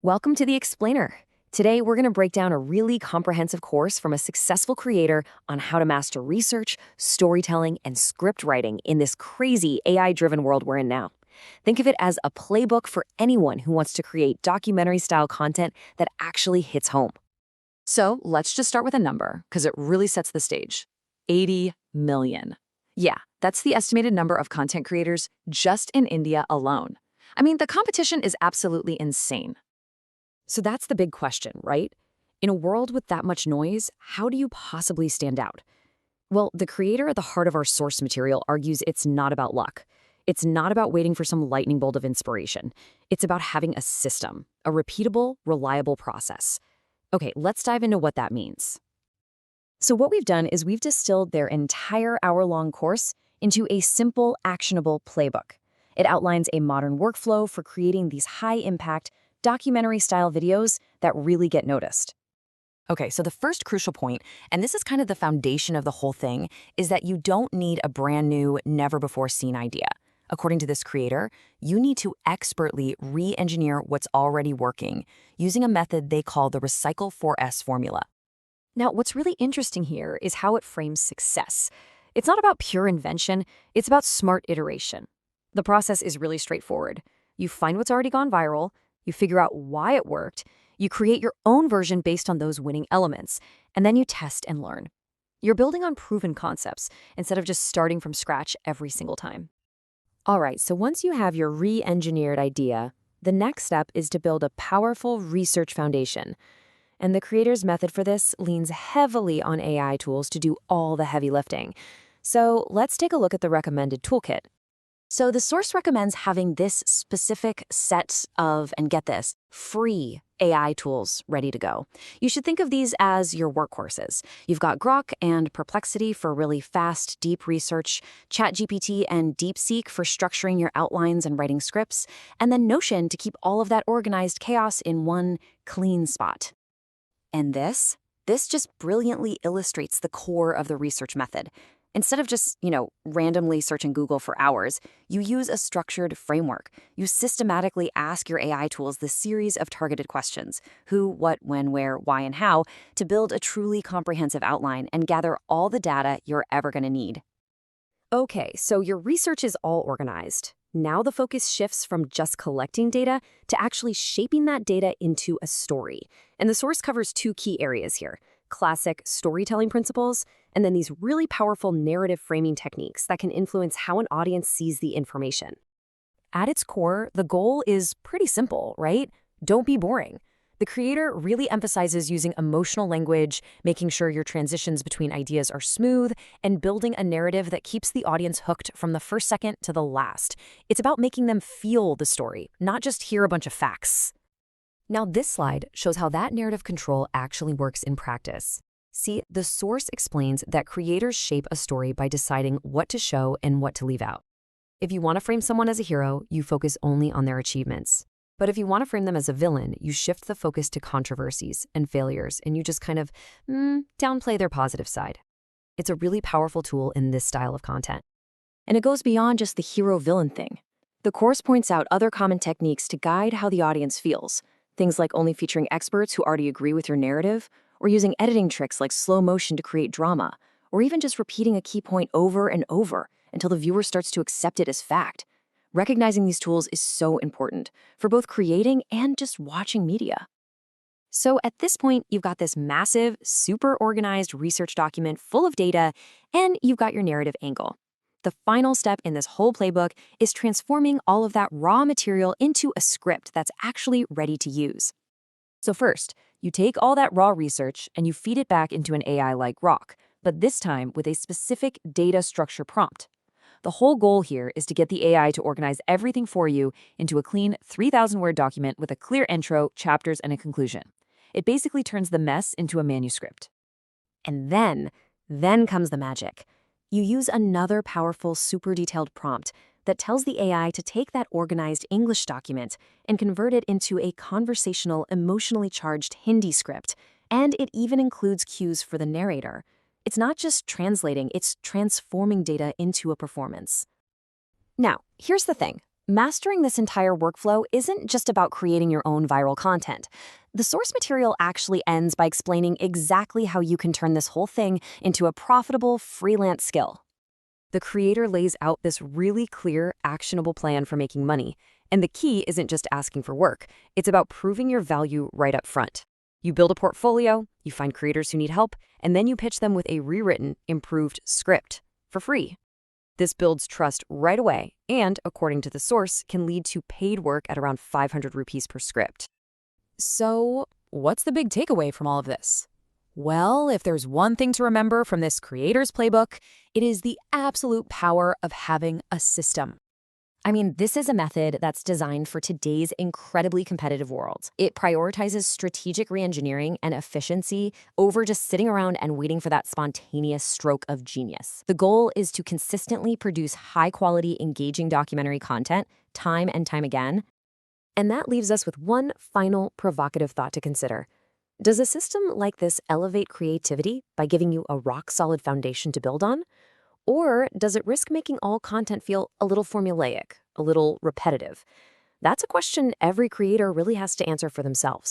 Welcome to the Explainer. Today, we're going to break down a really comprehensive course from a successful creator on how to master research, storytelling, and script writing in this crazy AI-driven world we're in now. Think of it as a playbook for anyone who wants to create documentary-style content that actually hits home. So let's just start with a number, because it really sets the stage. 80 million. Yeah, that's the estimated number of content creators just in India alone. I mean, the competition is absolutely insane. So that's the big question, right? In a world with that much noise, how do you possibly stand out? Well, the creator at the heart of our source material argues it's not about luck. It's not about waiting for some lightning bolt of inspiration. It's about having a system, a repeatable, reliable process. Okay, let's dive into what that means. So what we've done is we've distilled their entire hour-long course into a simple, actionable playbook. It outlines a modern workflow for creating these high-impact, documentary-style videos that really get noticed. Okay, so the first crucial point, and this is kind of the foundation of the whole thing, is that you don't need a brand new, never-before-seen idea. According to this creator, you need to expertly re-engineer what's already working using a method they call the Recycle 4S formula. Now, what's really interesting here is how it frames success. It's not about pure invention, it's about smart iteration. The process is really straightforward. You find what's already gone viral, you figure out why it worked, you create your own version based on those winning elements, and then you test and learn. You're building on proven concepts instead of just starting from scratch every single time. All right, so once you have your re-engineered idea, the next step is to build a powerful research foundation. And the creator's method for this leans heavily on AI tools to do all the heavy lifting. So let's take a look at the recommended toolkit. So the source recommends having this specific set of, and get this, free AI tools ready to go. You should think of these as your workhorses. You've got Grok and Perplexity for really fast, deep research, ChatGPT and DeepSeek for structuring your outlines and writing scripts, and then Notion to keep all of that organized chaos in one clean spot. And this just brilliantly illustrates the core of the research method. Instead of just, randomly searching Google for hours, you use a structured framework. You systematically ask your AI tools this series of targeted questions: who, what, when, where, why, and how, to build a truly comprehensive outline and gather all the data you're ever going to need. Okay, so your research is all organized. Now the focus shifts from just collecting data to actually shaping that data into a story. And the source covers two key areas here: classic storytelling principles, and then these really powerful narrative framing techniques that can influence how an audience sees the information. At its core, the goal is pretty simple, right? Don't be boring. The creator really emphasizes using emotional language, making sure your transitions between ideas are smooth, and building a narrative that keeps the audience hooked from the first second to the last. It's about making them feel the story, not just hear a bunch of facts. Now, this slide shows how that narrative control actually works in practice. See, the source explains that creators shape a story by deciding what to show and what to leave out. If you want to frame someone as a hero, you focus only on their achievements. But if you want to frame them as a villain, you shift the focus to controversies and failures, and you just kind of downplay their positive side. It's a really powerful tool in this style of content. And it goes beyond just the hero-villain thing. The course points out other common techniques to guide how the audience feels. Things like only featuring experts who already agree with your narrative, or using editing tricks like slow motion to create drama, or even just repeating a key point over and over until the viewer starts to accept it as fact. Recognizing these tools is so important for both creating and just watching media. So at this point, you've got this massive, super organized research document full of data, and you've got your narrative angle. The final step in this whole playbook is transforming all of that raw material into a script that's actually ready to use. So first, you take all that raw research and you feed it back into an AI like Grok, but this time with a specific data structure prompt. The whole goal here is to get the AI to organize everything for you into a clean 3,000-word document with a clear intro, chapters, and a conclusion. It basically turns the mess into a manuscript. And then comes the magic. You use another powerful, super detailed prompt that tells the AI to take that organized English document and convert it into a conversational, emotionally charged Hindi script. And it even includes cues for the narrator. It's not just translating, it's transforming data into a performance. Now, here's the thing. Mastering this entire workflow isn't just about creating your own viral content. The source material actually ends by explaining exactly how you can turn this whole thing into a profitable freelance skill. The creator lays out this really clear, actionable plan for making money. And the key isn't just asking for work. It's about proving your value right up front. You build a portfolio, you find creators who need help, and then you pitch them with a rewritten, improved script for free. This builds trust right away and, according to the source, can lead to paid work at around 500 rupees per script. So, what's the big takeaway from all of this? Well, if there's one thing to remember from this creator's playbook, it is the absolute power of having a system. I mean, this is a method that's designed for today's incredibly competitive world. It prioritizes strategic reengineering and efficiency over just sitting around and waiting for that spontaneous stroke of genius. The goal is to consistently produce high-quality, engaging documentary content time and time again. And that leaves us with one final provocative thought to consider. Does a system like this elevate creativity by giving you a rock-solid foundation to build on? Or does it risk making all content feel a little formulaic, a little repetitive? That's a question every creator really has to answer for themselves.